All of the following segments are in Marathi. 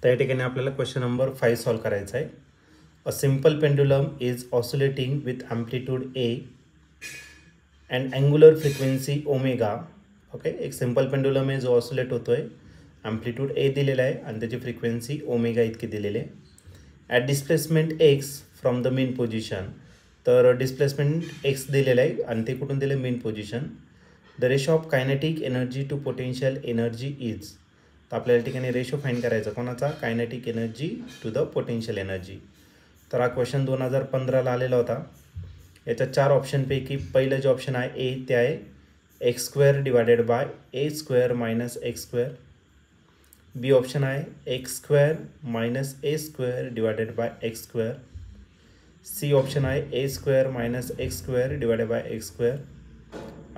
तर या ठिकाणी आपल्याला क्वेश्चन नंबर 5 सॉल्व करायचा आहे. A simple pendulum is oscillating with amplitude A and angular frequency omega. Okay, एक सिंपल पेंडुलम आहे जो ऑसिलेट होतोय, एम्प्लिट्यूड ए दिलेला आहे आणि त्याची फ्रिक्वेन्सी ओमेगा इतकी दिलेली आहे. At displacement X from the mean position. तर डिस्प्लेसमेंट एक्स दिलेलं आहे आणि ते कुठून दिले, mean position. The ratio of kinetic energy to potential energy is. तर आपल्याला या ठिकाणी रेशो फाईंड करायचा कोणाचा, kinetic energy to the potential energy. तर हा क्वेश्चन 2015ला आलेला होता. याच्या 4 ऑप्शनपैकी पहिलं जे ऑप्शन आहे ए ते आहे X square divided by A square minus X square. B option आहे X square minus A square divided by X square. C option आहे A square minus X square divided by X square.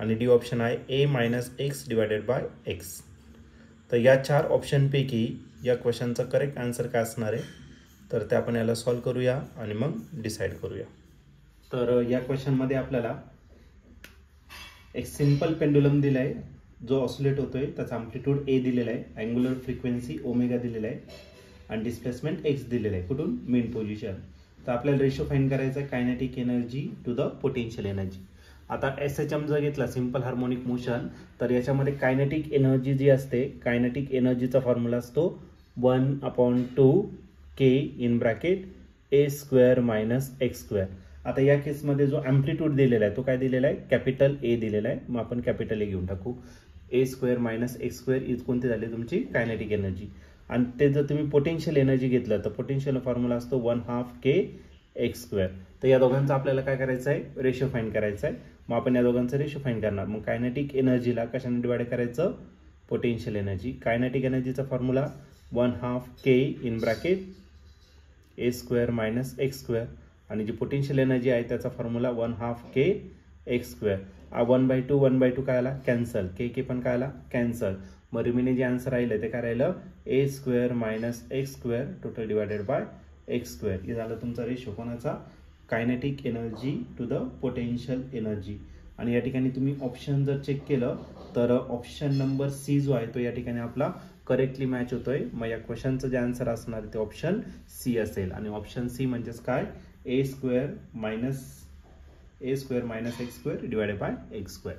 आणि डी ऑप्शन आहे A minus X divided by X. तर या 4 ऑप्शनपैकी या क्वेश्चनचा करेक्ट आन्सर काय असणार आहे, तर ते आपण याला सॉल्व करूया आणि मग डिसाईड करूया. तर या क्वेश्चनमध्ये आपल्याला एक सिंपल पेंडुलम दिला आहे जो ऑसिलेट होतोय, त्याचा अँप्लिट्यूड ए दिलेला आहे, अँग्युलर फ्रिक्वेन्सी ओमेगा दिलेला आहे आणि डिस्प्लेसमेंट एक्स दिलेला आहे, कुठून, मेन पोझिशन. तर आपल्याला रेशो फाईंड करायचा आहे kinetic energy to the potential energy. आता SHM जर घेतला, सिंपल हार्मोनिक मोशन, तर याच्यामध्ये कायनेटिक एनर्जी जी असते, कायनेटिक एनर्जीचा फॉर्म्युला असतो 1/2 k in bracket A square minus X square. आता या केसमध्ये जो अँप्लिट्यूड दिलेला आहे तो काय दिलेला आहे, कॅपिटल ए दिलेला आहे. मग आपण कॅपिटल ए घेऊन टाकू. A square minus X square is कोणती झाली, तुमची कायनेटिक एनर्जी. आणि ते जर तुम्ही पोटेन्शियल एनर्जी घेतलं तर पोटेन्शियल फॉर्म्युला असतो 1/2 k एक्स स्क्वेअर. तर या दोघांचा आपल्याला काय करायचं आहे, रेशो फाईंड करायचा आहे. मग आपण या दोघांचा रेशो फाईंड करणार. मग कायनेटिक एनर्जीला कशाने डिवाइड करायचं, पोटेन्शियल एनर्जी. कायनेटिक एनर्जीचा formula 1/2 k in bracket A square minus X square. आणि जी पोटेन्शियल एनर्जी आहे त्याचा फॉर्म्युला 1/2 k एक्स स्क्वेअर. 1/2 काय आला, कॅन्सल. के पण काय आला, कॅन्सल. मग रिमेनिंग जे आन्सर राहिलं ते काय राहिलं, A square minus X square total divided by X square. हे झालं तुमचा रेशो कोणाचा, kinetic energy to the potential energy. आणि या ठिकाणी तुम्ही ऑप्शन जर चेक केलं तर ऑप्शन नंबर सी जो आहे तो या ठिकाणी आपला करेक्टली मॅच होतोय. मग या क्वेश्चनचं जे आन्सर असणार ते ऑप्शन सी असेल. आणि ऑप्शन सी म्हणजेच काय, A square minus X square divided by X square.